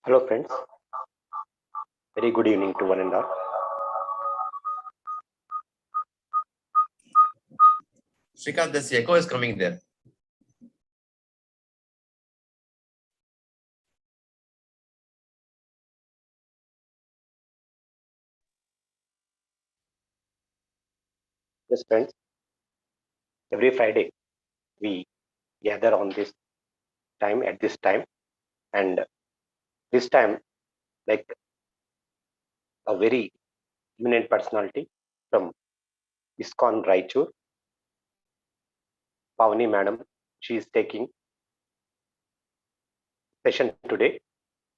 Hello friends, very good evening to one and all. Srikant, this echo is coming there. Yes friends, every Friday we gather on this time at this time, and this time like a very eminent personality from ISKCON Raichur, Pavani Madam. She is taking session today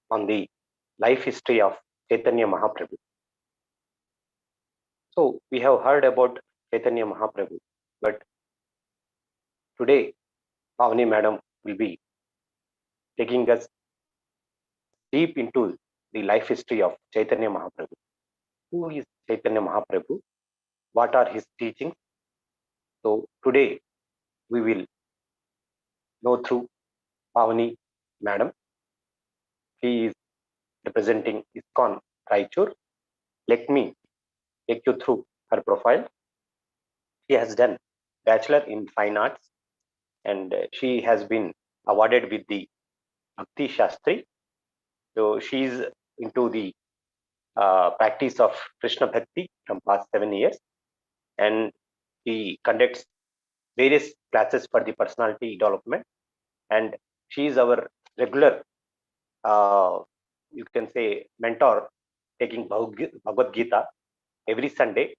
on the life history of Chaitanya Mahaprabhu. So we have heard about Chaitanya Mahaprabhu, but today Pavani Madam will be taking us deep into the life history of Chaitanya Mahaprabhu. Who is Chaitanya Mahaprabhu? What are his teachings? So today we will know through Pavani Madam. She is representing ISKCON Raichur. Let me take you through her profile. She has done Bachelor in Fine Arts, and she has been awarded with the Bhakti Shastri. So she is into the practice of Krishna Bhakti from past 7 years, and she conducts various classes for the personality development, and she is our regular you can say mentor, taking Bhagavad Gita every Sunday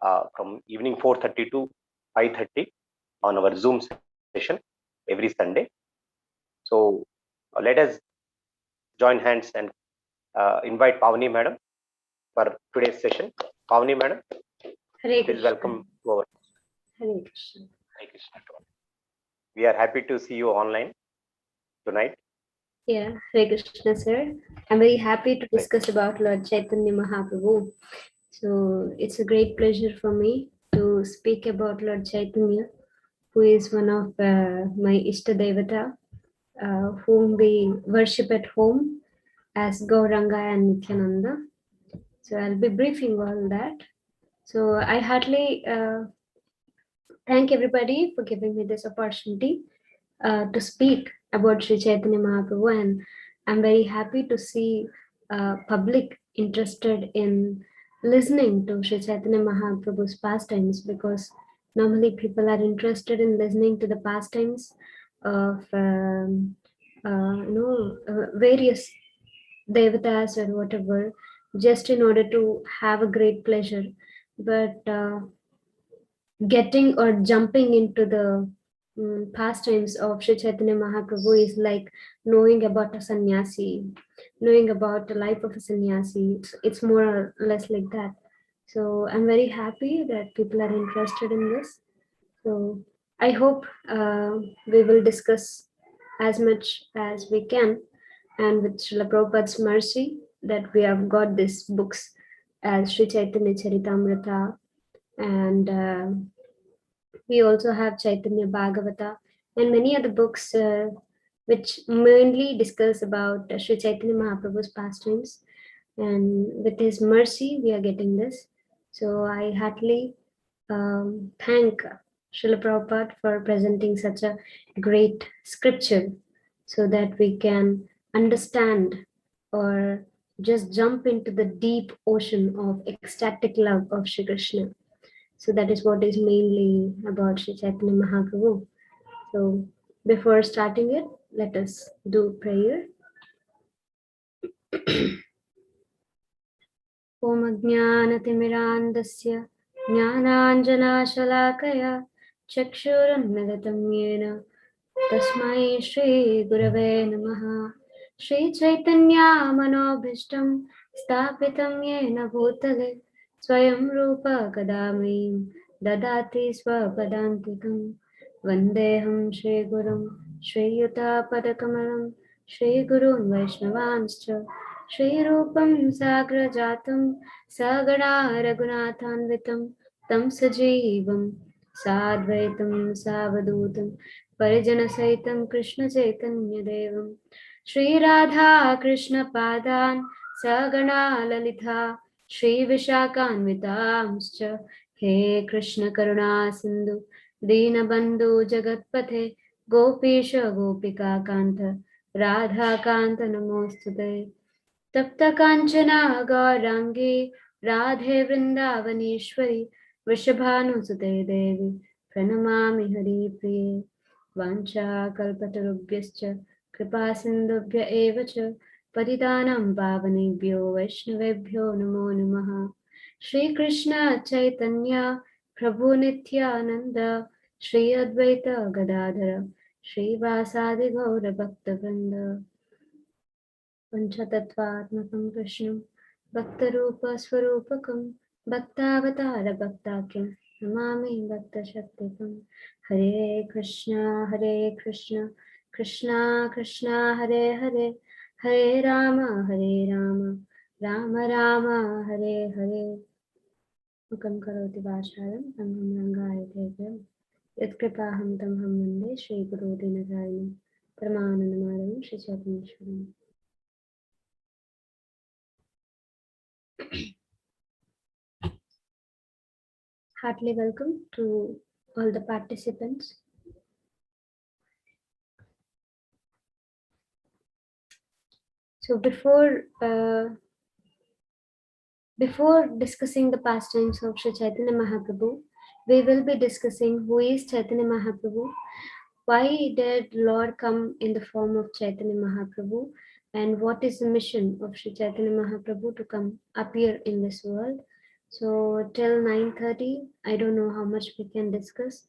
from evening 4:30 to 5:30 on our Zoom session every Sunday. So let us join hands and invite Pavani Madam for today's session. Pavani Madam, please welcome to our Hare Krishna. Hare Krishna. We are happy to see you online tonight. Yeah, Hare Krishna, sir. I'm very happy to discuss about Lord Chaitanya Mahaprabhu. So it's a great pleasure for me to speak about Lord Chaitanya, who is one of my Ishta Devata, whom we worship at home as Gauranga and Nityananda. So I'll be briefing all that. So I heartily thank everybody for giving me this opportunity to speak about Sri Chaitanya Mahaprabhu, and I'm very happy to see public interested in listening to Sri Chaitanya Mahaprabhu's pastimes, because normally people are interested in listening to the pastimes of various devatas or whatever, just in order to have a great pleasure, but getting or jumping into the pastimes of Sri Chaitanya Mahaprabhu is like knowing about a sannyasi, knowing about the life of a sannyasi. It's more or less like that. So I'm very happy that people are interested in this. So I hope we will discuss as much as we can, and with Srila Prabhupada's mercy that we have got these books as Sri Chaitanya Charitamrita, and we also have Chaitanya Bhagavata and many other books which mainly discuss about Sri Chaitanya Mahaprabhu's pastimes. And with his mercy, we are getting this. So I heartily thank Srila Prabhupada for presenting such a great scripture so that we can understand or just jump into the deep ocean of ecstatic love of Shri Krishna. So that is what is mainly about Sri Chaitanya Mahaprabhu. So before starting it, let us do prayer. Om Ajnanatimirandasya Jnananjanashalakaya Chakshurunmilitam Yena Tasmai Shri Gurave Namaha. Shri Chaitanya Manobhishtam Stapitam Yena Bhutale Swayam Rupa Kadamim Dadati Swapadantikam Vandeham Shri Gurum Shri Yuta Padakamalam Shri Gurun Vaishnavanscha Shri Rupam Sagrajatam Sagada Raghunathanvitam Tam Sajivam Sadvaitam Savadutam परिजनसहितं कृष्णचैतन्यदेवं श्रीराधाकृष्णपादान् सगणा Lalita श्रीविशाखान्वितांश्च हे कृष्णकरुणा सिन्धु दीनबन्धु जगत्पथे गोपीश गोपिकान्त राधाकान्त नमोऽस्तुते तप्त काञ्चना गौराङ्गी राधे वृन्दावनेश्वरी वृषभानुसुते देवी प्रणमामि हरिप्रिये वाञ्छाकल्पतरुभ्यश्च कृपासिन्धुभ्य एव च पतितानां पावनेभ्यो वैष्णवेभ्यो नमो नमः श्रीकृष्ण चैतन्य प्रभु नित्यानन्द श्री अद्वैत गदाधर श्रीवासादि गौरभक्तवृन्द पञ्चतत्त्वात्मकं कृष्णं भक्तरूपस्वरूपकं भक्तावतारभक्ताख्यं नमामि भक्तशक्तिकं हरे कृष्णा कृष्णा कृष्णा हरे हरे हरे राम राम राम हरे हरे मुखं करोति वाचालं पङ्गुं लङ्घयते गिरिं यत्कृपाहं तं वन्दे श्रीगुरो दीनदारिणं परमानन्दमाधवं श्रीचैतन्येश्वरम् Heartily welcome to all the participants. So before discussing the pastimes of Sri Chaitanya Mahaprabhu, we will be discussing who is Chaitanya Mahaprabhu, why did Lord come in the form of Chaitanya Mahaprabhu, and what is the mission of Sri Chaitanya Mahaprabhu to come appear in this world. So till 9:30, I don't know how much we can discuss,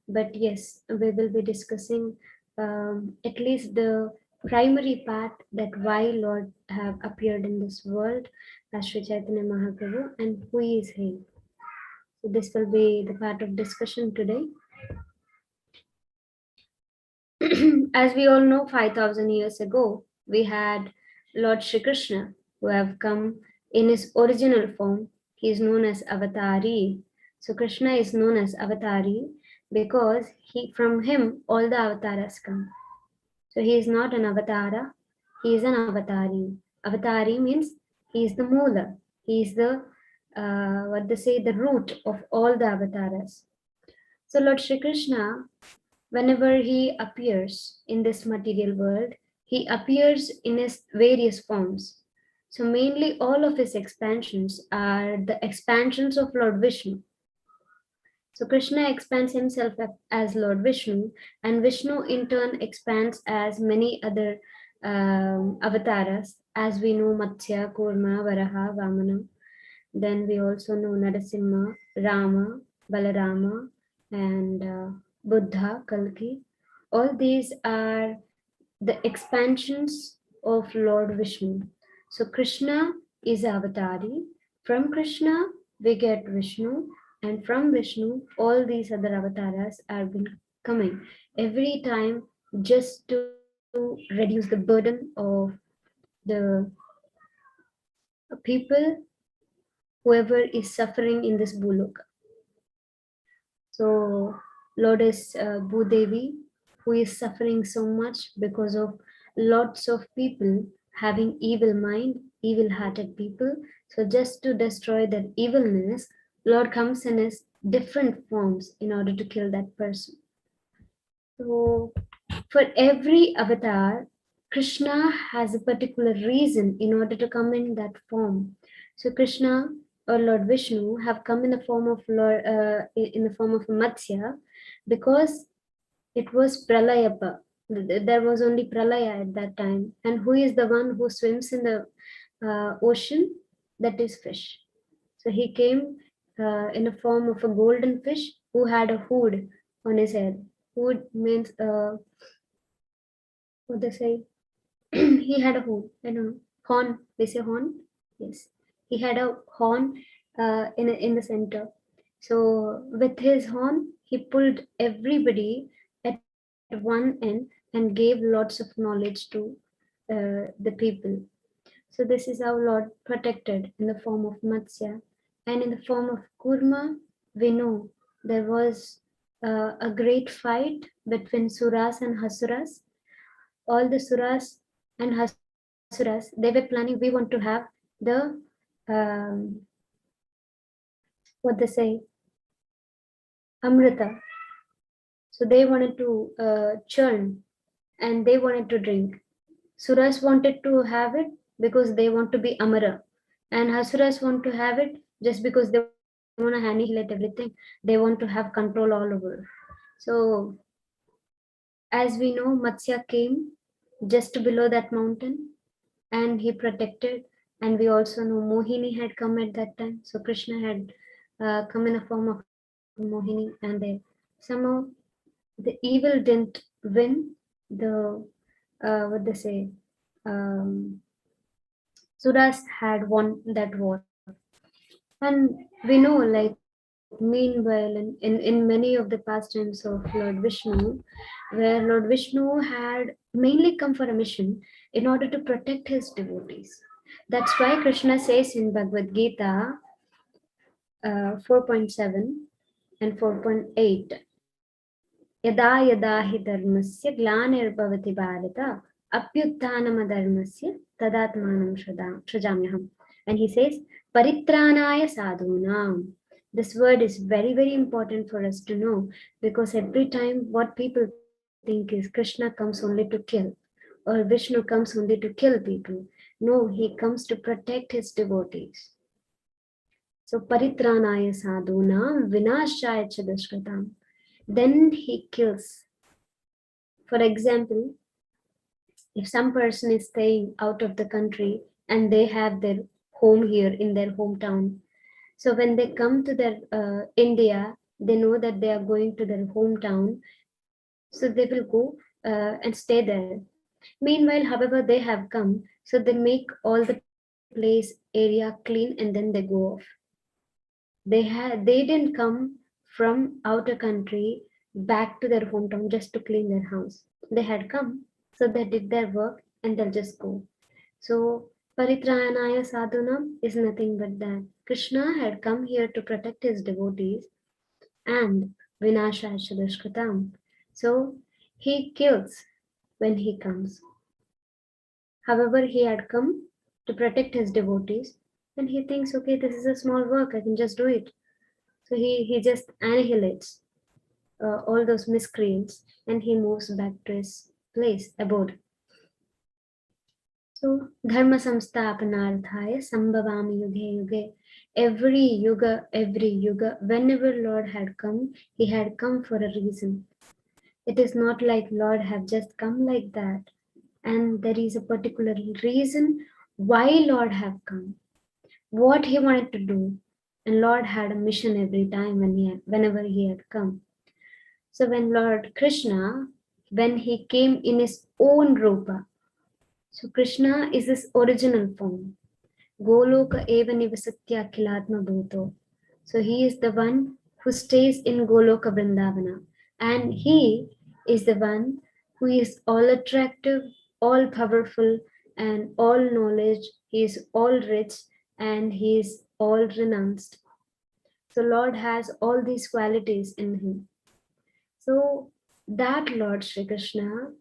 but yes, we will be discussing at least the primary part, that why Lord have appeared in this world as Sri Chaitanya Mahaprabhu and who is he. So this will be the part of discussion today. As we all know, 5,000 years ago, we had Lord Shri Krishna, who have come in his original form. He is known as Avatari. So Krishna is known as Avatari because from him all the avatars come. So he is not an avatara, he is an avatari. Avatari means he is the moola. He is the the root of all the avatars. So Lord Shri Krishna, whenever he appears in this material world, he appears in his various forms. So mainly all of his expansions are the expansions of Lord Vishnu. So Krishna expands himself as Lord Vishnu, and Vishnu in turn expands as many other avatars, as we know Matsya, Kurma, Varaha, Vamana. Then we also know Narasimha, Rama, Balarama, and Buddha, Kalki. All these are the expansions of Lord Vishnu. So Krishna is Avatari. From Krishna, we get Vishnu, and from Vishnu, all these other avatars are been coming every time just to reduce the burden of the people, whoever is suffering in this Bhuloka. So Lord is Bhudevi, who is suffering so much because of lots of people having evil mind, evil-hearted people. So just to destroy that evilness, Lord comes in his different forms in order to kill that person. So for every avatar, Krishna has a particular reason in order to come in that form. So Krishna or Lord Vishnu have come in the form of Matsya because it was Pralayapa. There was only Pralaya at that time. And who is the one who swims in the ocean? That is fish. So he came in a form of a golden fish who had a hood on his head. Hood means what they say. He had a hood. I don't know. Horn. They say horn. Yes. He had a horn in the center. So with his horn, he pulled everybody at one end and gave lots of knowledge to the people. So this is how Lord protected in the form of Matsya. And in the form of Kurma, we know there was a great fight between Suras and Hasuras. All the Suras and Hasuras, they were planning, we want to have the, what they say, Amrita. So they wanted to churn and they wanted to drink. Suras wanted to have it because they want to be Amara. And Hasuras want to have it just because they want to annihilate everything. They want to have control all over. So as we know, Matsya came just below that mountain and he protected. And we also know Mohini had come at that time. So Krishna had come in the form of Mohini, and somehow the evil didn't win the, what they say, Suras had won that war. And we know, like, meanwhile, in many of the pastimes of Lord Vishnu, where Lord Vishnu had mainly come for a mission in order to protect his devotees. That's why Krishna says in Bhagavad Gita 4.7 and 4.8, Yada yada hi dharmasya glanirvavati bharata apyuttanam dharmasya tadatmanam shrajamyaham. And he says, Paritranaya sadhunam. This word is very, very important for us to know, because every time what people think is Krishna comes only to kill, or Vishnu comes only to kill people. No, he comes to protect his devotees. So Paritranaya sadhunam vinashaya cha dushkratam. Then he kills. For example, if some person is staying out of the country and they have their home here in their hometown, so when they come to their India, they know that they are going to their hometown, so they will go and stay there. Meanwhile, however, they have come, so they make all the place area clean and then they go off. They didn't come from outer country back to their hometown just to clean their house. They had come, so they did their work and they'll just go. So Paritranaya Sadhunam is nothing but that. Krishna had come here to protect his devotees and Vinasha Dushkratam. So he kills when he comes. However, he had come to protect his devotees and he thinks, okay, this is a small work, I can just do it. So he just annihilates all those miscreants and he moves back to his place, abode. So Dharma Samsthapanarthaya Sambhavami Yuge Yuge. Every yuga, whenever Lord had come, he had come for a reason. It is not like Lord have just come like that. And there is a particular reason why Lord have come, what he wanted to do. And Lord had a mission every time whenever he had come. So when Lord Krishna, when he came in his own rupa, so Krishna is his original form. Goloka eva nivasatya kilatma bhuto. So he is the one who stays in Goloka Vrindavana. And he is the one who is all attractive, all powerful, and all knowledge. He is all rich and he is all renounced. So Lord has all these qualities in him. So that Lord Shri Krishna,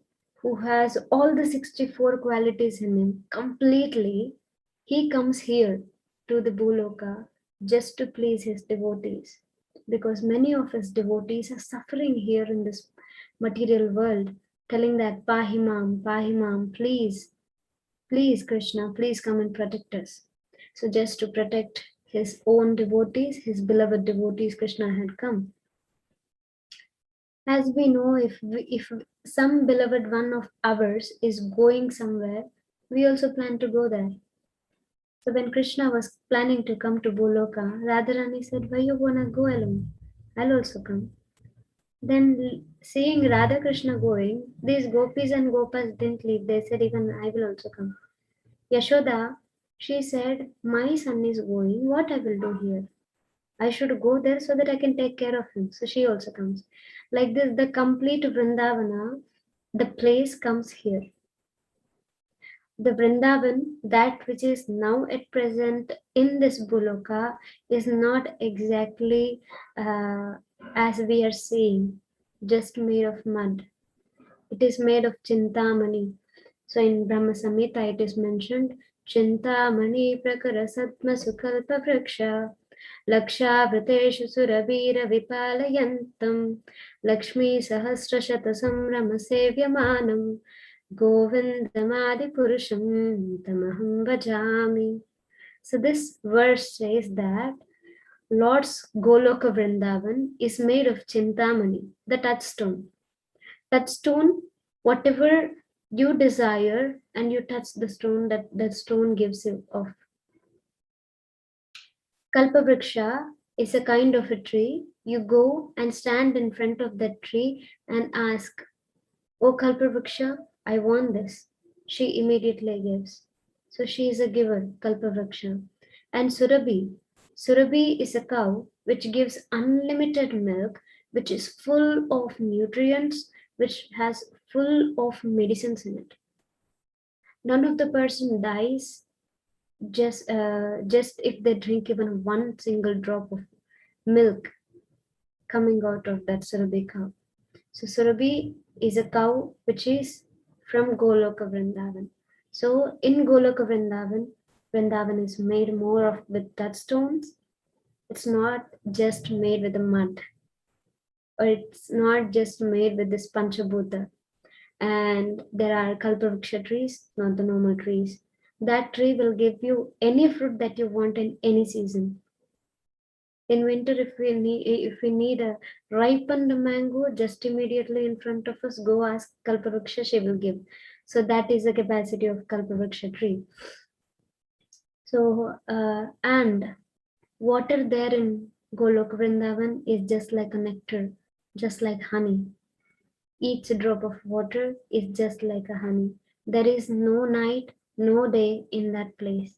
who has all the 64 qualities in him completely, he comes here to the Bhuloka just to please his devotees. Because many of his devotees are suffering here in this material world, telling that Pahimam, please, please Krishna, please come and protect us. So just to protect his own devotees, his beloved devotees, Krishna had come. As we know, if some beloved one of ours is going somewhere, we also plan to go there. So when Krishna was planning to come to Boloka, Radharani said, why you wanna go alone? I'll also come. Then seeing Radha Krishna going, these gopis and gopas didn't leave. They said, even I will also come. Yashoda, she said, my son is going, what I will do here? I should go there so that I can take care of him. So she also comes. Like this, the complete Vrindavana, the place comes here. The Vrindavan, that which is now at present in this Bhuloka, is not exactly as we are seeing, just made of mud. It is made of Chintamani. So in Brahma Samhita it is mentioned, Chintamani prakara satma sukalpa vriksha Lakshavriteshu surabhira vipalayantam Lakshmi sahasrashata samrama sevyamanam Govindamadi purusham tamaham bhajami. So this verse says that Lord's Goloka Vrindavan is made of Chintamani, the touchstone. Touchstone, whatever you desire and you touch the stone, that stone gives you off. Kalpavriksha is a kind of a tree. You go and stand in front of that tree and ask, "Oh Kalpavriksha, I want this." She immediately gives. So she is a giver, Kalpavriksha. And Surabhi is a cow which gives unlimited milk, which is full of nutrients, which has full of medicines in it. None of the person dies just if they drink even one single drop of milk coming out of that Surabhi cow. So Surabhi is a cow which is from Goloka Vrindavan. So in Goloka Vrindavan, Vrindavan is made more of with touchstones. It's not just made with the mud, or it's not just made with this Panchabhuta. And there are Kalpavriksha trees, not the normal trees. That tree will give you any fruit that you want in any season. In winter, if we need a ripened mango, just immediately in front of us, go ask Kalpavriksha, she will give. So that is the capacity of Kalpavriksha tree. So and water there in Golok Vrindavan is just like a nectar, just like honey. Each drop of water is just like a honey. There is no night, no day in that place.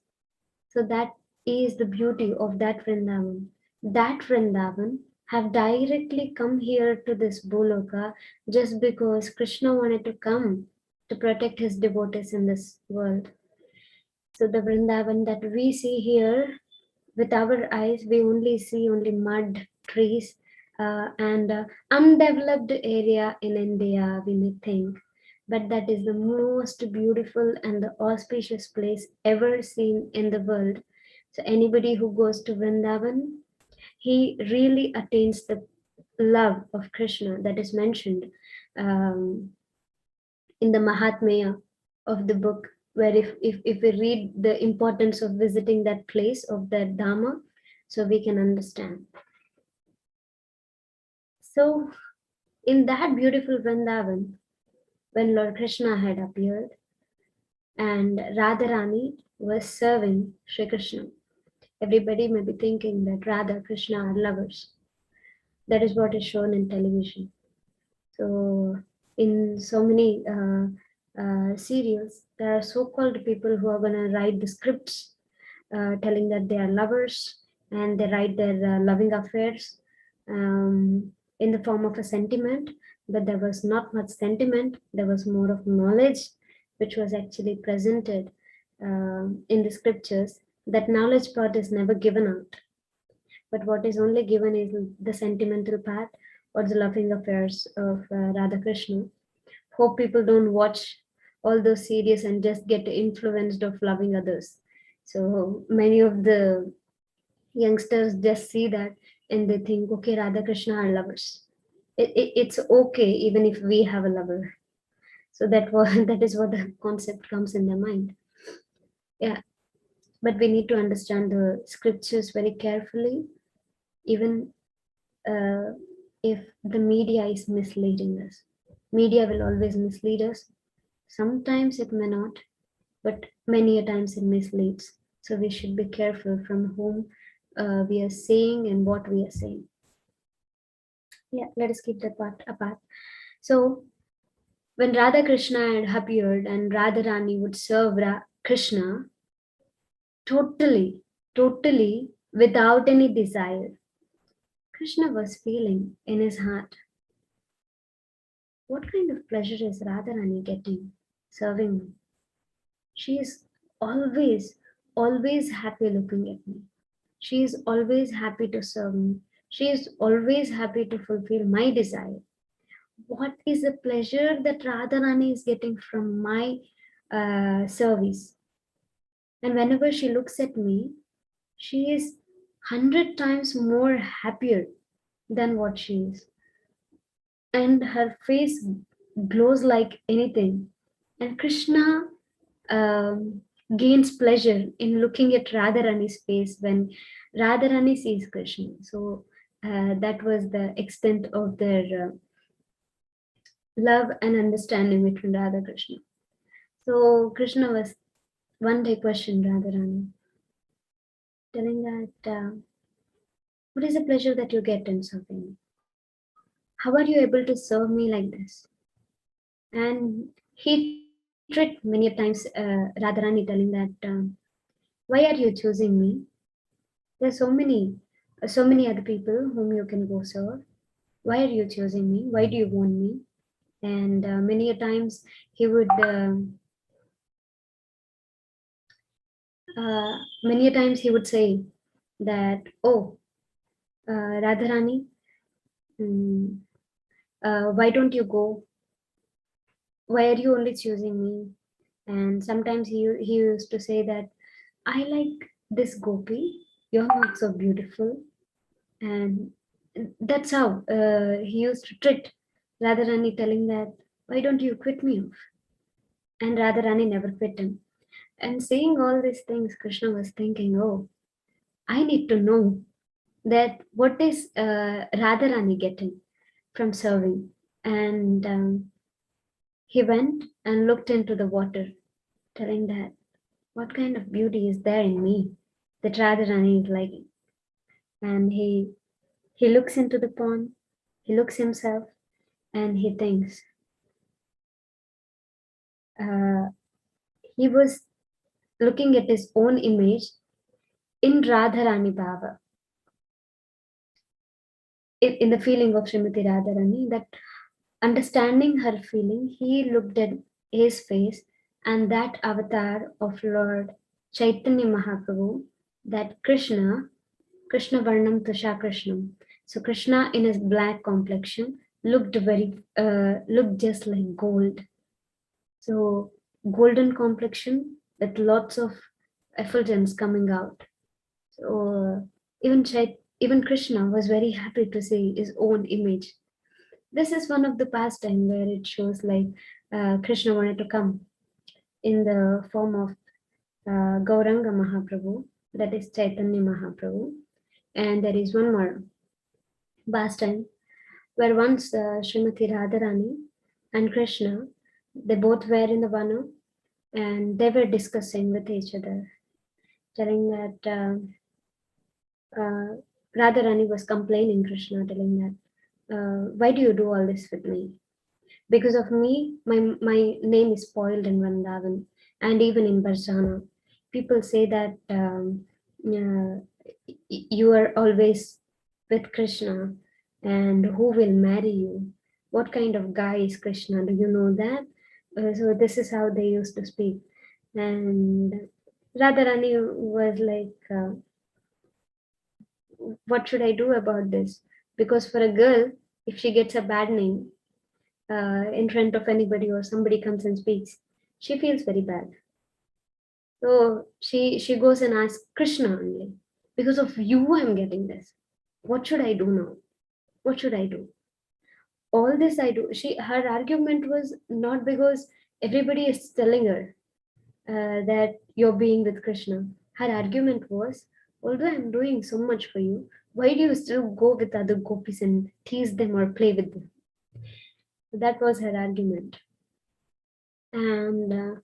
So that is the beauty of that Vrindavan. That Vrindavan have directly come here to this Boloka just because Krishna wanted to come to protect his devotees in this world. So the Vrindavan that we see here with our eyes, we only see only mud, trees, and undeveloped area in India, we may think. But that is the most beautiful and the auspicious place ever seen in the world. So anybody who goes to Vrindavan, he really attains the love of Krishna that is mentioned in the Mahatmya of the book, where if we read the importance of visiting that place of that Dhamma, so we can understand. So in that beautiful Vrindavan, when Lord Krishna had appeared and Radharani was serving Shri Krishna, everybody may be thinking that Radha Krishna are lovers. That is what is shown in television. So in so many serials, there are so-called people who are going to write the scripts telling that they are lovers, and they write their loving affairs in the form of a sentiment, but there was not much sentiment. There was more of knowledge which was actually presented in the scriptures. That knowledge part is never given out, but what is only given is the sentimental part or the loving affairs of Radha Krishna. Hope people don't watch all those series and just get influenced of loving others. So many of the youngsters just see that and they think, okay, Radha Krishna are lovers. It's okay even if we have a lover. So that is what the concept comes in their mind. Yeah, but we need to understand the scriptures very carefully, even if the media is misleading us. Media will always mislead us. Sometimes it may not, but many a times it misleads. So we should be careful from whom we are saying and what we are saying. Yeah, let us keep that part apart. So when Radha Krishna had appeared and Radharani would serve Krishna totally without any desire, Krishna was feeling in his heart, what kind of pleasure is Radharani getting serving me? She is always happy looking at me. She is always happy to serve me. She is always happy to fulfill my desire. What is the pleasure that Radharani is getting from my service? And whenever she looks at me, she is 100 times more happier than what she is. And her face glows like anything. And Krishna gains pleasure in looking at Radharani's face when Radharani sees Krishna. So that was the extent of their love and understanding between Radha Krishna. So Krishna was one day questioned Radharani, telling that, what is the pleasure that you get in serving me? How are you able to serve me like this? And he tricked many times Radharani, telling that, why are you choosing me? There's so many other people whom you can go serve. Why are you choosing me? Why do you want me? And many a times he would say that, oh, Radharani, why don't you go? Why are you only choosing me? And sometimes he used to say that, I like this gopi, you're not so beautiful. And that's how he used to treat Radharani, telling that, why don't you quit me off? And Radharani never quit him. And seeing all these things, Krishna was thinking, oh, I need to know that what is Radharani getting from serving. And he went and looked into the water, telling that, what kind of beauty is there in me that Radharani is liking? And he looks into the pond, he looks himself, and he thinks, he was looking at his own image in Radharani Bhava, in the feeling of Srimati Radharani, that understanding her feeling, he looked at his face and that avatar of Lord Chaitanya Mahaprabhu, that Krishna Varnam Tusha Krishnam. So Krishna in his black complexion looked just like gold. So golden complexion with lots of effulgence coming out. So even Krishna was very happy to see his own image. This is one of the pastime where it shows like Krishna wanted to come in the form of Gauranga Mahaprabhu, that is Chaitanya Mahaprabhu. And there is one more pastime where once Srimati Radharani and Krishna, they both were in the Vana and they were discussing with each other, telling that Radharani was complaining Krishna, telling that, why do you do all this with me? Because of me, my name is spoiled in Vrindavan and even in Barsana. People say that you are always with Krishna and who will marry you? What kind of guy is Krishna? Do you know that? So this is how they used to speak. And Radharani was like, what should I do about this? Because for a girl, if she gets a bad name in front of anybody or somebody comes and speaks, she feels very bad. So she goes and asks Krishna only, because of you I'm getting this. What should I do now? What should I do? All this I do. Her argument was not because everybody is telling her that you're being with Krishna. Her argument was, although I'm doing so much for you, why do you still go with other gopis and tease them or play with them? That was her argument. And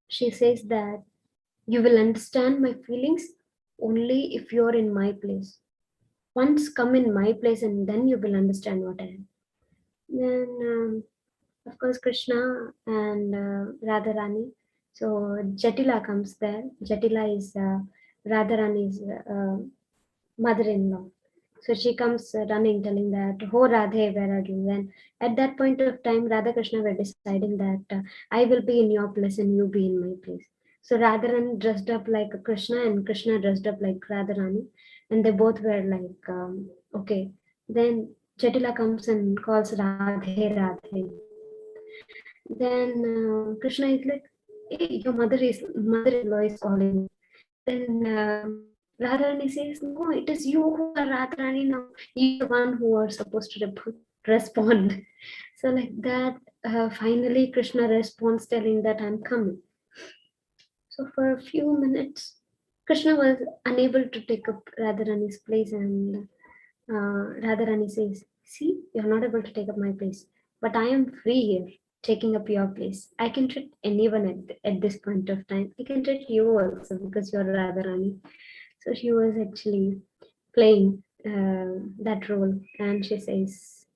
she says that you will understand my feelings only if you're in my place. Once come in my place and then you will understand what I am. Then, of course, Krishna and Radharani. So Jatila comes there. Jatila is Radharani's mother-in-law. So she comes running, telling that, "Oh Radhe, where are you?" Then at that point of time, Radha Krishna were deciding that I will be in your place and you be in my place. So Radharani dressed up like Krishna and Krishna dressed up like Radharani. and they both were like, okay. Then Chatila comes and calls Radhe Radhe. Then Krishna is like, hey, your mother-in-law is calling. Then Radharani says, no, it is you who are Radharani now. You're the one who are supposed to respond. So like that, finally Krishna responds telling that I'm coming. So for a few minutes, Krishna was unable to take up Radharani's place, and Radharani says, see, you're not able to take up my place, but I am free here, taking up your place. I can treat anyone at this point of time. I can treat you also because you're Radharani. So she was actually playing that role, and she says,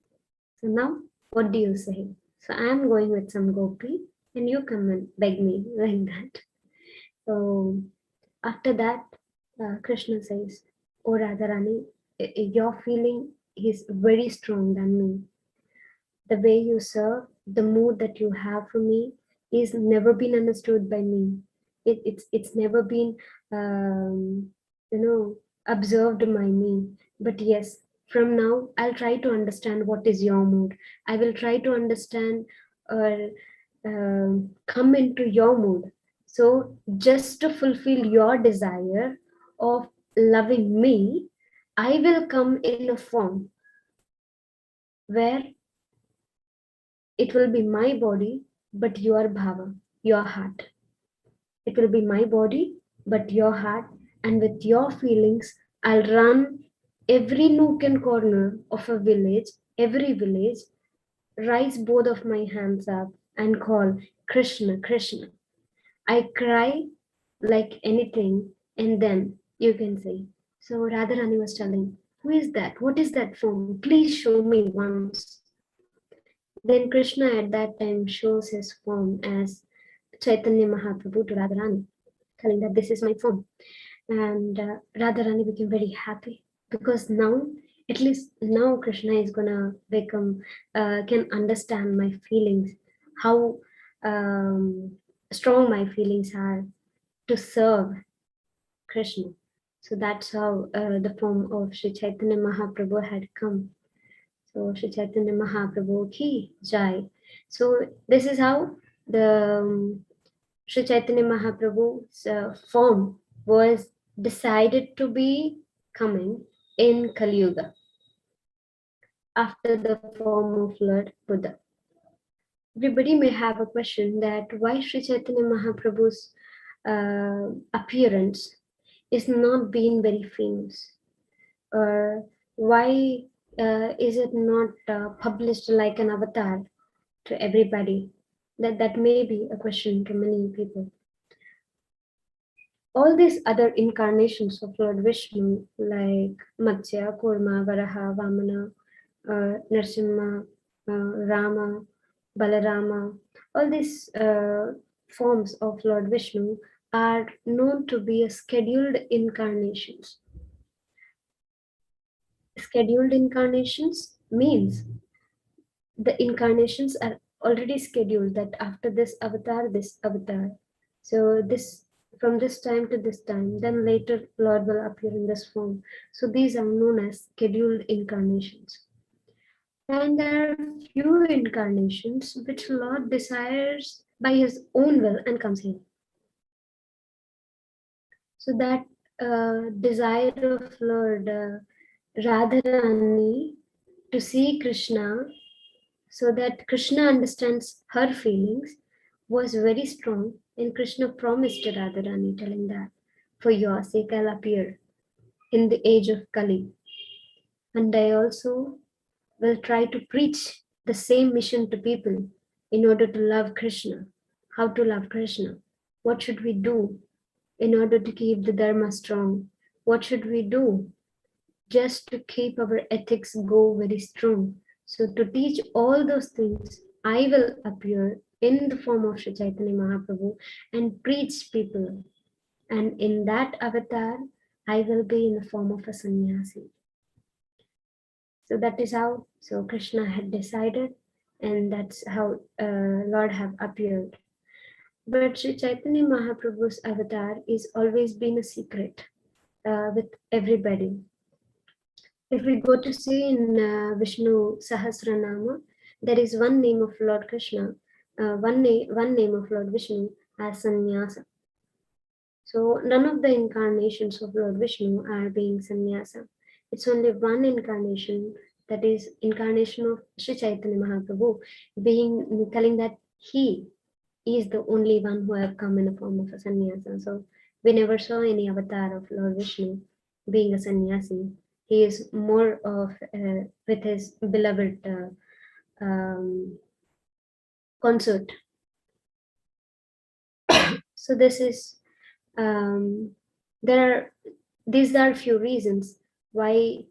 so now what do you say? So I'm going with some gopi, and you come and beg me like that. So after that, Krishna says, oh Radharani, your feeling is very strong than me. The way you serve, the mood that you have for me is never been understood by me. It's never been observed by me. But yes, from now I'll try to understand what is your mood. I will try to understand or come into your mood. So just to fulfill your desire of loving me, I will come in a form where it will be my body, but your bhava, your heart. It will be my body, but your heart, and with your feelings, I'll run every nook and corner of a village, every village, raise both of my hands up and call Krishna, Krishna. I cry like anything, and then you can say. So Radharani was telling, who is that? What is that form? Please show me once. Then Krishna at that time shows his form as Chaitanya Mahaprabhu to Radharani, telling that this is my form. And Radharani became very happy because now, at least now, Krishna is gonna become, can understand my feelings, how strong my feelings are to serve Krishna. So that's how the form of Sri Chaitanya Mahaprabhu had come. So Sri Chaitanya Mahaprabhu ki jai. So this is how the Sri Chaitanya Mahaprabhu's form was decided to be coming in Kali Yuga after the form of Lord Buddha. Everybody may have a question that why Sri Chaitanya Mahaprabhu's appearance is not being very famous, or why is it not published like an avatar to everybody? That may be a question to many people. All these other incarnations of Lord Vishnu, like Matsya, Kurma, Varaha, Vamana, Narsimha, Rama, Balarama, all these forms of Lord Vishnu are known to be scheduled incarnations. Scheduled incarnations means the incarnations are already scheduled, that after this avatar. So this, from this time to this time, then later Lord will appear in this form. So these are known as scheduled incarnations. And there are few incarnations which Lord desires by his own will and comes here. So that desire of Lord Radharani to see Krishna, so that Krishna understands her feelings, was very strong, and Krishna promised to Radharani, telling that for your sake I'll appear in the age of Kali, and I also will try to preach the same mission to people in order to love Krishna. How to love Krishna? What should we do in order to keep the Dharma strong? What should we do just to keep our ethics go very strong? So to teach all those things, I will appear in the form of Sri Chaitanya Mahaprabhu and preach people. And in that avatar, I will be in the form of a sannyasi. So that is how, so Krishna had decided, and that's how Lord have appeared. But Sri Chaitanya Mahaprabhu's avatar is always been a secret. with everybody. If we go to see in Vishnu Sahasranama, there is one name of Lord Krishna, one name of Lord Vishnu as Sannyasa. So none of the incarnations of Lord Vishnu are being sannyasa. It's only one incarnation, that is incarnation of Sri Chaitanya Mahaprabhu, being telling that he is the only one who have come in the form of a sannyasa. So we never saw any avatar of Lord Vishnu being a sannyasi. He is more of with his beloved consort. So this is these are few reasons why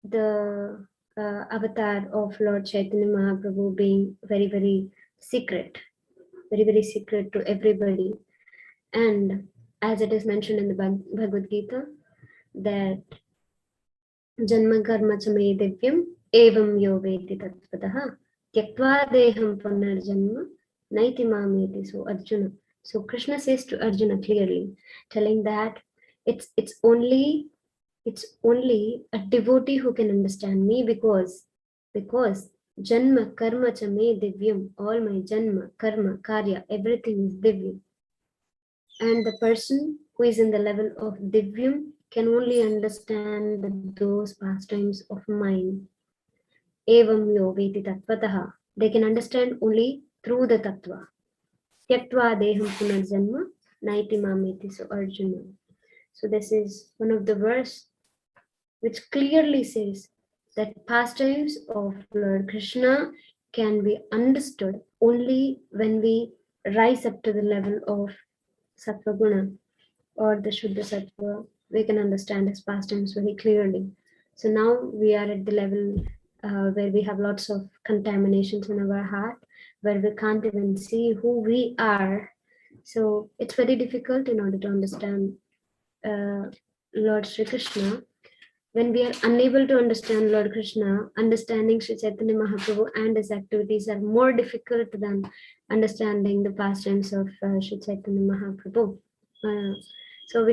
the avatar of Lord Chaitanya Mahaprabhu being very, very secret to everybody. And as it is mentioned in the Bhagavad Gita, that Janma Karma Chame Divyam Evam Yo Vedi Tattvataha Tyaktva Deham Punarjanma Naiti Mameti. So Arjuna. So Krishna says to Arjuna clearly, telling that it's only a devotee who can understand me, because Janma Karma Chame Divyam, all my Janma, Karma, Karya, everything is Divyam. And the person who is in the level of Divyam can only understand those pastimes of mine. Evam yo veti tattvataha. They can understand only through the tattva. Tyaktva deham punarjanma naiti mameti. So Arjuna. So this is one of the verse which clearly says that pastimes of Lord Krishna can be understood only when we rise up to the level of Sattva Guna or the Shuddha Sattva. We can understand his pastimes very clearly. So now we are at the level where we have lots of contaminations in our heart, where we can't even see who we are. So it's very difficult in order to understand Lord Sri Krishna. When we are unable to understand Lord Krishna, understanding Sri Chaitanya Mahaprabhu and his activities are more difficult than understanding the pastimes of Sri Chaitanya Mahaprabhu. So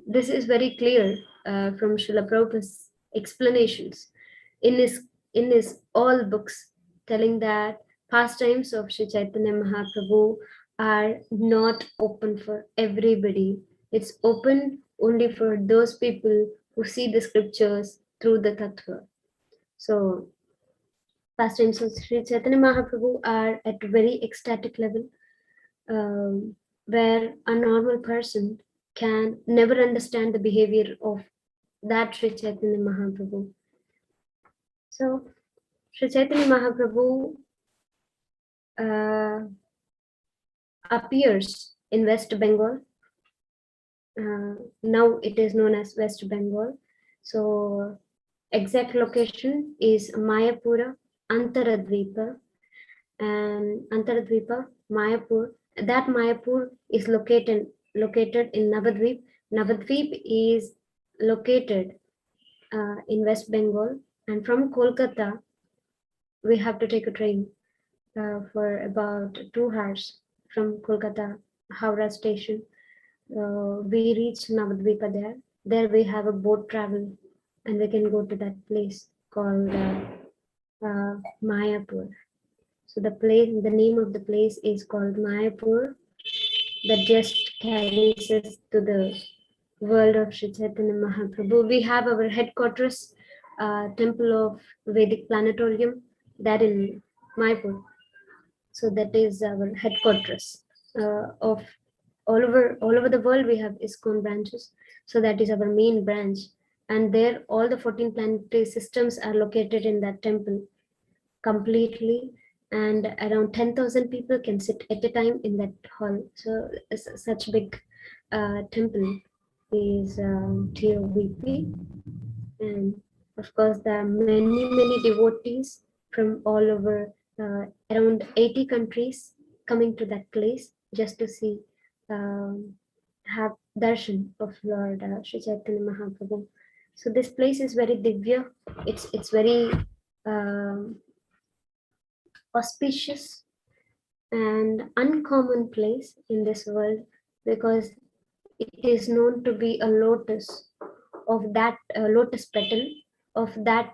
this is very clear from Srila Prabhupada's explanations in his all books, telling that pastimes of Sri Chaitanya Mahaprabhu are not open for everybody. It's open only for those people who see the scriptures through the tattva. So pastimes of Sri Chaitanya Mahaprabhu are at a very ecstatic level, where a normal person can never understand the behavior of that Sri Chaitanya Mahaprabhu. So Sri Chaitanya Mahaprabhu appears in West Bengal. Now it is known as West Bengal. So exact location is Mayapura, Antaradvipa, and Antaradvipa, Mayapur. That Mayapur is located in Navadvip. Navadvip is located in West Bengal, and from Kolkata we have to take a train for about 2 hours from Kolkata Howrah station. We reach Navadvipa there. There we have a boat travel, and we can go to that place called Mayapur. So the name of the place is called Mayapur, that just carries us to the world of Sri Chaitanya Mahaprabhu. We have our headquarters, Temple of Vedic Planetarium, that in Mayapur. So that is our headquarters of all over the world. We have ISKCON branches. So that is our main branch. And there all the 14 planetary systems are located in that temple completely. And around 10,000 people can sit at a time in that hall. So such big temple is TOVP. And of course, there are many devotees from all over, around 80 countries coming to that place just to see, have darshan of Lord Sri Chaitanya Mahaprabhu. So this place is very divya. It's very auspicious and uncommon place in this world, because it is known to be a lotus of that lotus petal of that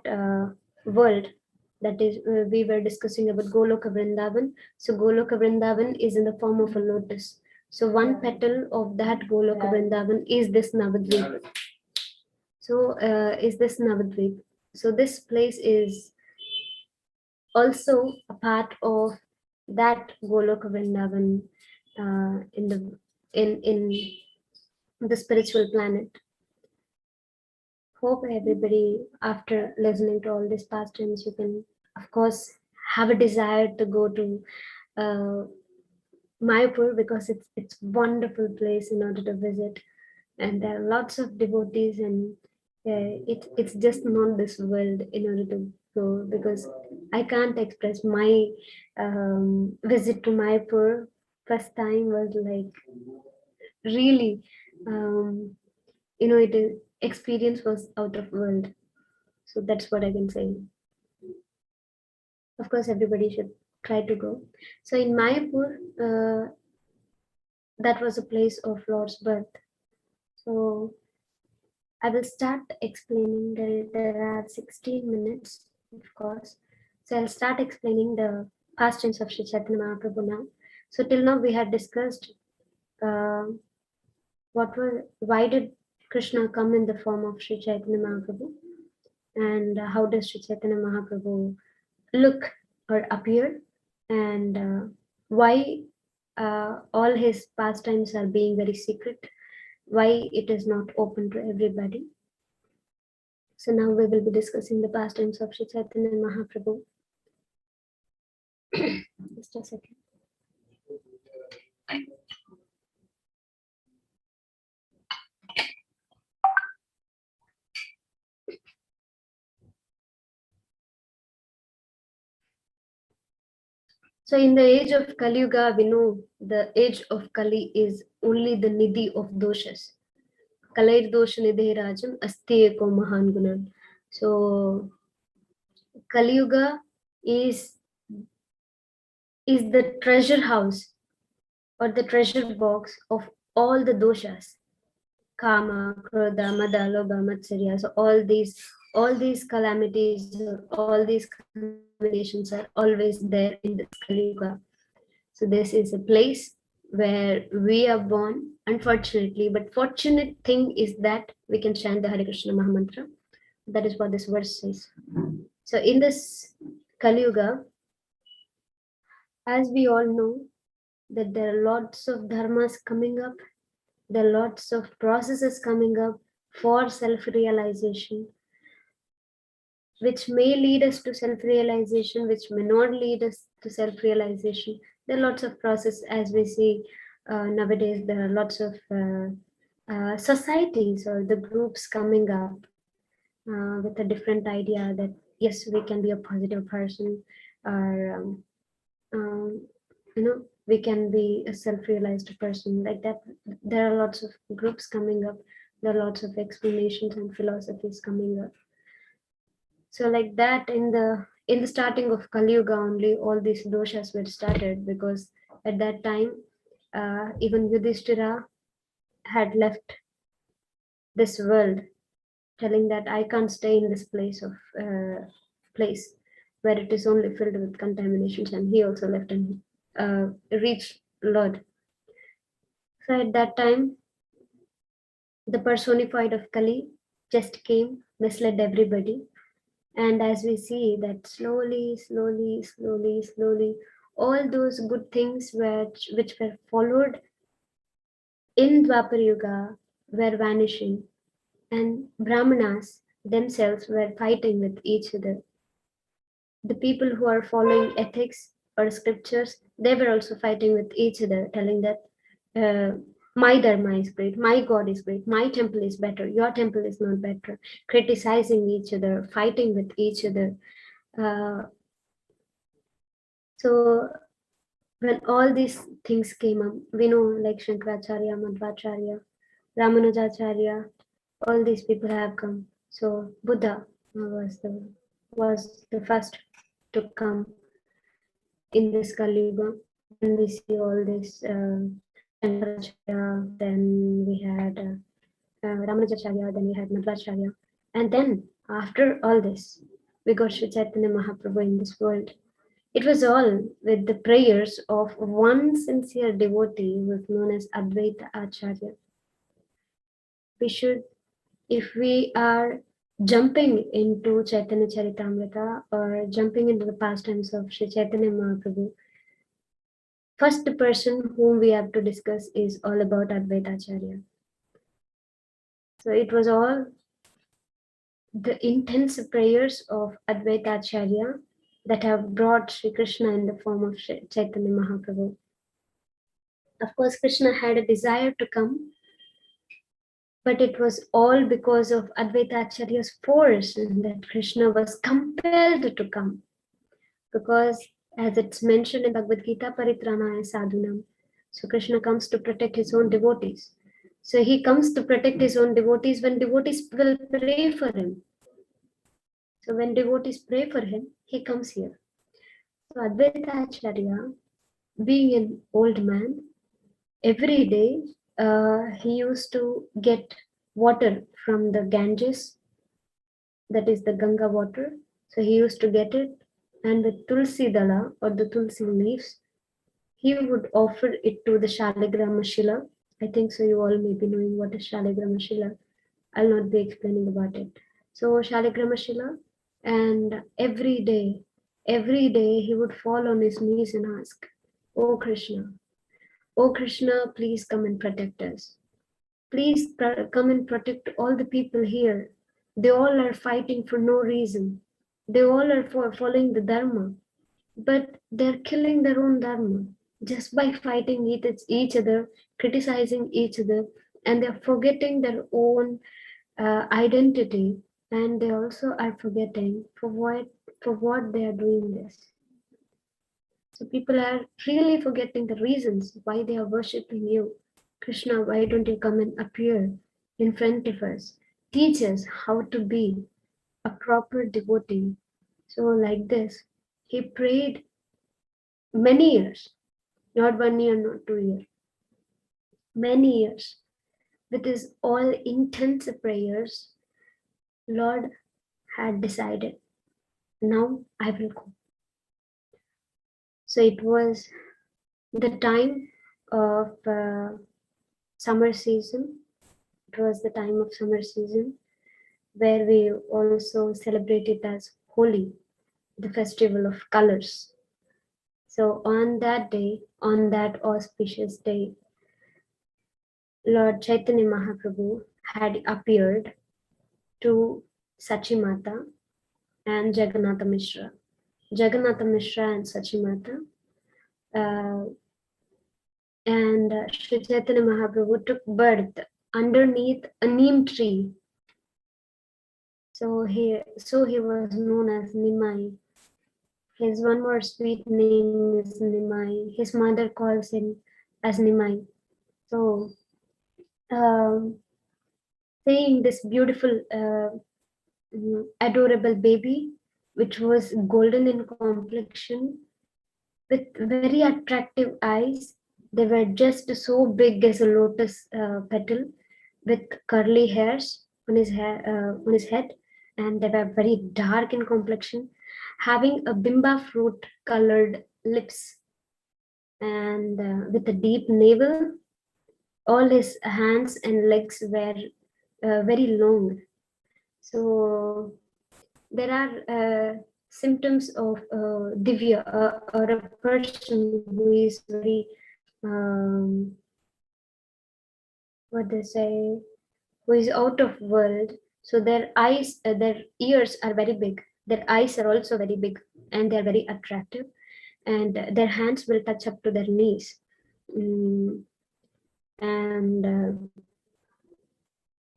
world. That is, we were discussing about Goloka Vrindavan. So Goloka Vrindavan is in the form of a lotus. So one petal of that Goloka Vrindavan is this Navadvip. So is this Navadvip. So this place is also a part of that Goloka Vrindavan in the spiritual planet. Hope everybody, after listening to all these pastimes, you can, of course, have a desire to go to Mayapur, because it's wonderful place in order to visit, and there are lots of devotees, and it's just not this world in order to go, because I can't express my visit to Mayapur. First time was like really, it is experience was out of world. So that's what I can say. Of course, everybody should try to go. So in Mayapur, that was a place of Lord's birth. So I will start explaining. There are 16 minutes, of course. So I'll start explaining the pastimes of Sri Chaitanya Mahaprabhu now. So till now we had discussed why did Krishna come in the form of Sri Chaitanya Mahaprabhu, and how does Sri Chaitanya Mahaprabhu look or appear, and why all his pastimes are being very secret, why it is not open to everybody. So now we will be discussing the pastimes of Sri Chaitanya Mahaprabhu. Just a second. So in the age of Kali Yuga, we know the age of Kali is only the nidhi of doshas. Kalair dosha nidhi rajam asti eko mahan gunan. So Kali Yuga is the treasure house or the treasure box of all the doshas. Kama, Krodha, Mada, Lobha, Matsarya. So all these calamities, all these combinations are always there in this Kali Yuga. So this is a place where we are born, unfortunately, but fortunate thing is that we can chant the Hare Krishna Mahamantra. That is what this verse says. So in this Kali Yuga, as we all know, that there are lots of dharmas coming up, there are lots of processes coming up for self-realization, which may lead us to self-realization, which may not lead us to self-realization. There are lots of processes, as we see nowadays. There are lots of societies or the groups coming up with a different idea that yes, we can be a positive person, or we can be a self-realized person, like that. There are lots of groups coming up. There are lots of explanations and philosophies coming up. So like that, in the starting of Kali Yuga only, all these doshas were started, because at that time even Yudhishthira had left this world, telling that I can't stay in this place where it is only filled with contaminations, and he also left and reached Lord. So at that time, the personified of Kali just came, misled everybody. And as we see that slowly, all those good things which were followed in Dwapar Yuga were vanishing, and Brahmanas themselves were fighting with each other. The people who are following ethics or scriptures, they were also fighting with each other, telling that my dharma is great, my God is great, my temple is better, your temple is not better, criticizing each other, fighting with each other. So when all these things came up, we know like Shankaracharya, Madhvacharya, Ramanujacharya, all these people have come. So Buddha was the first to come in this Kali Yuga. Then we see all these Shankaracharya, then we had Ramanujacharya, then we had Madhvacharya. And then after all this, we got Sri Chaitanya Mahaprabhu in this world. It was all with the prayers of one sincere devotee who is known as Advaita Acharya. We should, if we are jumping into Chaitanya Charitamrita or jumping into the pastimes of Sri Chaitanya Mahaprabhu, first person whom we have to discuss is all about Advaita Acharya. So it was all the intense prayers of Advaita Acharya that have brought Sri Krishna in the form of Chaitanya Mahaprabhu. Of course, Krishna had a desire to come, but it was all because of Advaita Acharya's force that Krishna was compelled to come. Because as it's mentioned in Bhagavad Gita, Paritranaya Sadhunam, so Krishna comes to protect his own devotees. So he comes to protect his own devotees when devotees will pray for him. So when devotees pray for him, he comes here. So Advaita Acharya, being an old man, every day he used to get water from the Ganges, that is the Ganga water. So he used to get it, and with Tulsi Dala or the Tulsi leaves, he would offer it to the Shaligrama Shila. I think so you all may be knowing what is Shaligrama Shila. I'll not be explaining about it. So Shaligrama Shila, and every day he would fall on his knees and ask, "Oh Krishna, please come and protect us. Please come and protect all the people here. They all are fighting for no reason. They all are following the Dharma, but they're killing their own Dharma just by fighting each other, criticizing each other, and they're forgetting their own identity, and they also are forgetting for what they are doing this." So people are really forgetting the reasons why they are worshipping you. Krishna, why don't you come and appear in front of us? Teach us how to be a proper devotee. So like this, he prayed many years, not 1 year, not 2 years, many years. With his all intense prayers, Lord had decided, now I will go. So it was the time of summer season. It was the time of summer season where we also celebrate it as Holi, the festival of colors. So on that day, on that auspicious day, Lord Chaitanya Mahaprabhu had appeared to Sachimata and Jagannatha Mishra. Jagannatha Mishra and Sachimata. And Sri Chaitanya Mahaprabhu took birth underneath a neem tree. So he was known as Nimai. His one more sweet name is Nimai. His mother calls him as Nimai. So seeing this beautiful adorable baby, which was golden in complexion, with very attractive eyes. They were just so big as a lotus petal, with curly hairs on his head, and they were very dark in complexion, having a bimba fruit colored lips, and with a deep navel. All his hands and legs were very long. So there are symptoms of divya, or a person who is very what they say, who is out of world. So their eyes, their ears are very big, their eyes are also very big, and they are very attractive, and their hands will touch up to their knees. And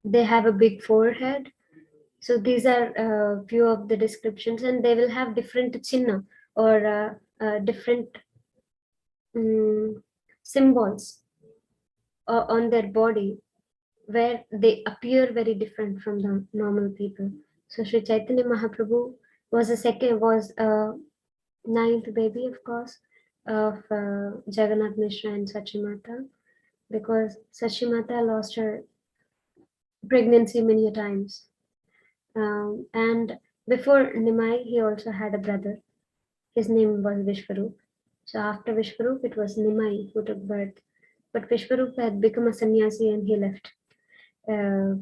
they have a big forehead. So these are a few of the descriptions, and they will have different chinna, or different symbols on their body, where they appear very different from the normal people. So Sri Chaitanya Mahaprabhu was a ninth baby, of course, of Jagannath Mishra and Sachimata. because Sachimata lost her pregnancy many a times. And before Nimai, he also had a brother. His name was Vishwarup. So after Vishwarup, it was Nimai who took birth. But Vishwarup had become a sannyasi and he uh,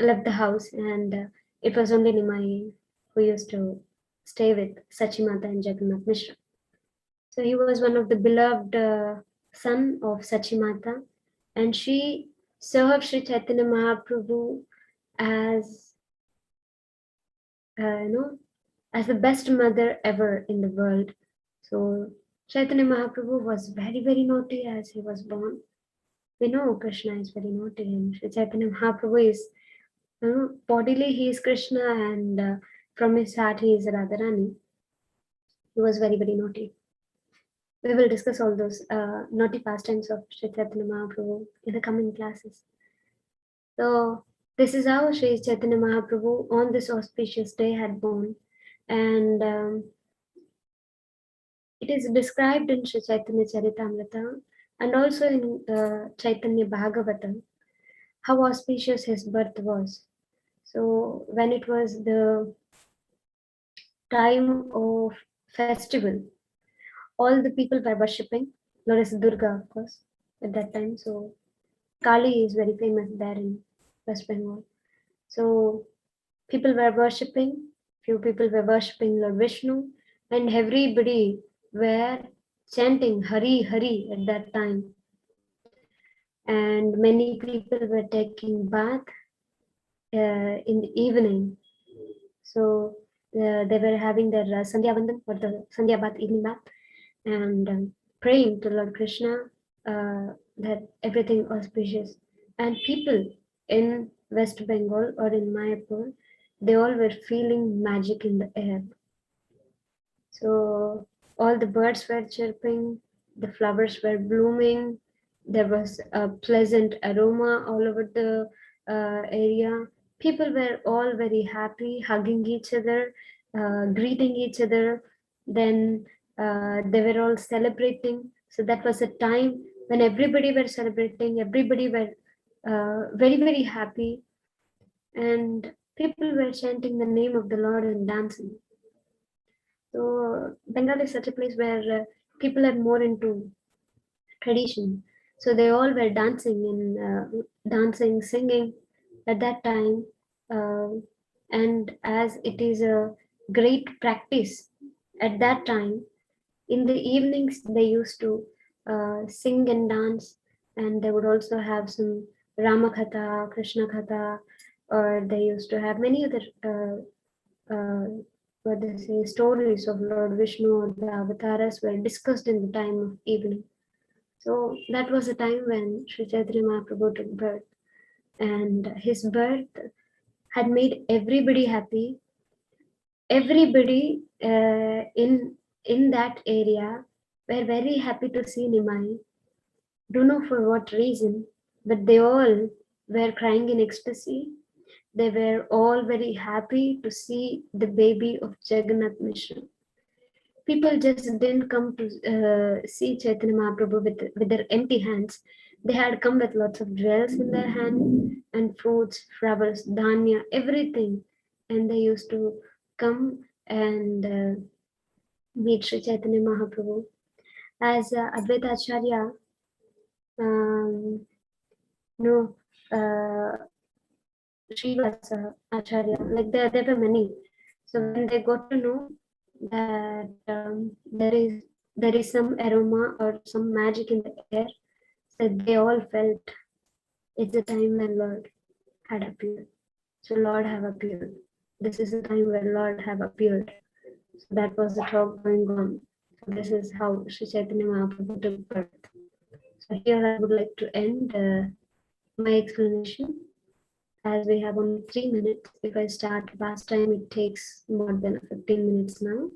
left the house, and it was only Nimai who used to stay with Sachimata and Jagannath Mishra. So he was one of the beloved son of Sachimata, and she served Sri Chaitanya Mahaprabhu as as the best mother ever in the world. So Chaitanya Mahaprabhu was very, very naughty as he was born. We know Krishna is very naughty, and Sri Chaitanya Mahaprabhu is, bodily he is Krishna, and from his heart he is Radharani. He was very, very naughty. We will discuss all those naughty pastimes of Sri Chaitanya Mahaprabhu in the coming classes. So this is how Sri Chaitanya Mahaprabhu on this auspicious day had born, and it is described in Sri Chaitanya Charitamrita and also in Chaitanya Bhagavatam how auspicious his birth was. So when it was the time of festival, all the people were worshipping Goddess Durga, of course, at that time. So Kali is very famous there in West Bengal. So people were worshipping, few people were worshipping Lord Vishnu, and everybody were chanting Hari Hari at that time. And many people were taking bath in the evening. So they were having their Sandhya Vandam or the Sandhya Bath, evening bath, and praying to Lord Krishna that everything auspicious. And people in West Bengal or in Mayapur, they all were feeling magic in the air. So all the birds were chirping, the flowers were blooming, there was a pleasant aroma all over the area. People were all very happy, hugging each other, greeting each other. Then they were all celebrating. So that was a time when everybody were celebrating, everybody were very, very happy. And people were chanting the name of the Lord and dancing. So Bengal is such a place where people are more into tradition. So they all were dancing, singing at that time. And as it is a great practice at that time, in the evenings they used to sing and dance, and they would also have some Ramakatha, Krishna Katha, or they used to have many other what they say, stories of Lord Vishnu or the avatars were discussed in the time of evening. So that was a time when Sri Chaitanya Mahaprabhu took birth, and his birth had made everybody happy. Everybody in that area were very happy to see Nimai. Don't know for what reason, but they all were crying in ecstasy. They were all very happy to see the baby of Jagannath Mishra. People just didn't come to see Chaitanya Mahaprabhu with their empty hands. They had come with lots of jewels in their hand and fruits, flowers, dhanya, everything. And they used to come and meet Sri Chaitanya Mahaprabhu. As Advaita Acharya, no, Srivasa Acharya, like there were many. So when they got to know that there is some aroma or some magic in the air, so they all felt it's the time when Lord had appeared. So Lord have appeared. This is the time when Lord have appeared. So that was the talk going on. So this is how Sri Chaitanya Mahaprabhu took birth. So here I would like to end my explanation. As we have only 3 minutes, if I start last time, it takes more than 15 minutes now.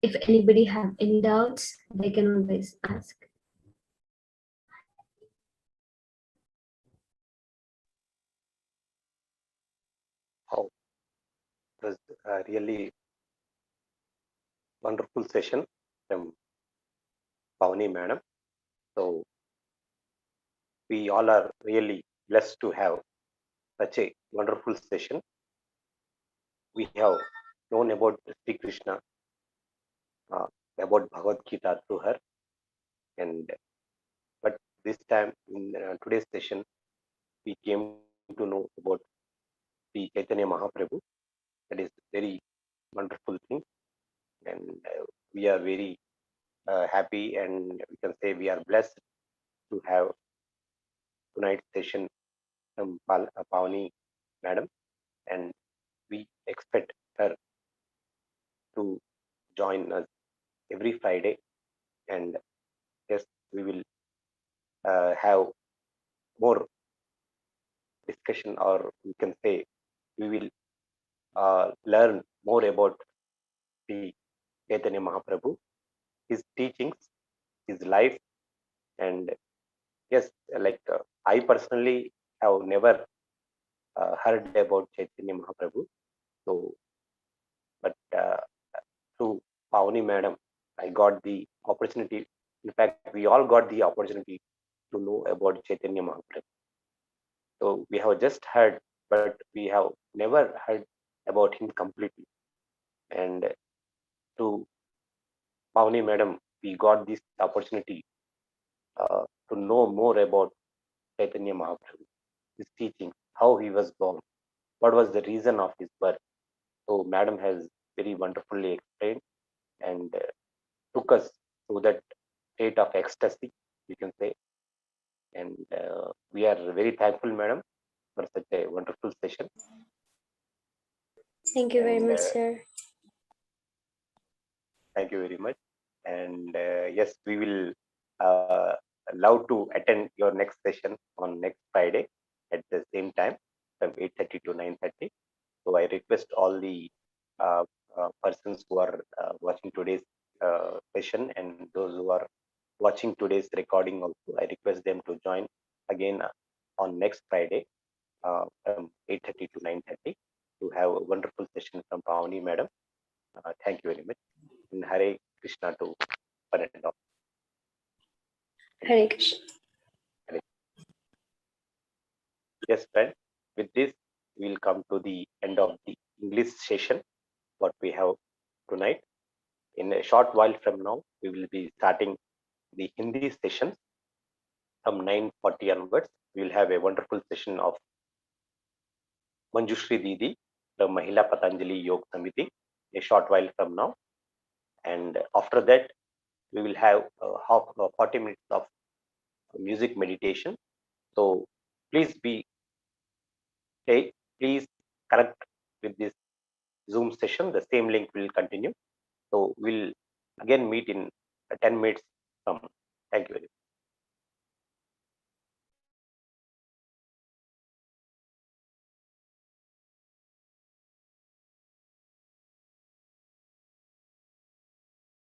If anybody have any doubts, they can always ask. Oh, it was a really wonderful session from Pavani Madam. So we all are really blessed to have such a wonderful session. We have known about Sri Krishna, about Bhagavad Gita through her, and but this time in today's session, we came to know about the Chaitanya Mahaprabhu. That is very wonderful thing, and we are very happy, and we can say we are blessed to have tonight's session from Pavani Madam, and we expect her to join us every Friday, and yes, we will have more discussion, or we can say we will learn more about the Chaitanya Mahaprabhu, his teachings, his life, and yes, like I personally have never heard about Chaitanya Mahaprabhu, so but through Pavani Madam, I got the opportunity. In fact, we all got the opportunity to know about Chaitanya Mahaprabhu. So we have just heard, but we have never heard about him completely. And through Pavani Madam, we got this opportunity to know more about Chaitanya Mahaprabhu, his teaching, how he was born, what was the reason of his birth. So Madam has very wonderfully explained and took us to that state of ecstasy, we can say. And we are very thankful, Madam, for such a wonderful session. Thank you very And, much, sir. Thank you very much. And yes, we will love to attend your next session on next Friday at the same time from 8:30 to 9:30. So I request all the uh, persons who are watching today's session and those who are watching today's recording also, I request them to join again on next Friday from 8:30 to 9:30 to have a wonderful session from Pavani Madam. Thank you very much. And Hare Krishna to one and all. Hare Krishna. Yes, friend. With this, we'll come to the end of the English session, what we have tonight. In a short while from now, we will be starting the Hindi sessions from 9:40 onwards. We will have a wonderful session of Manjushri Didi from Mahila Patanjali Yoga Samiti a short while from now. And after that, we will have 40 minutes of music meditation. So please please connect with this Zoom session. The same link will continue. So we'll again meet in 10 minutes from. Thank you very much.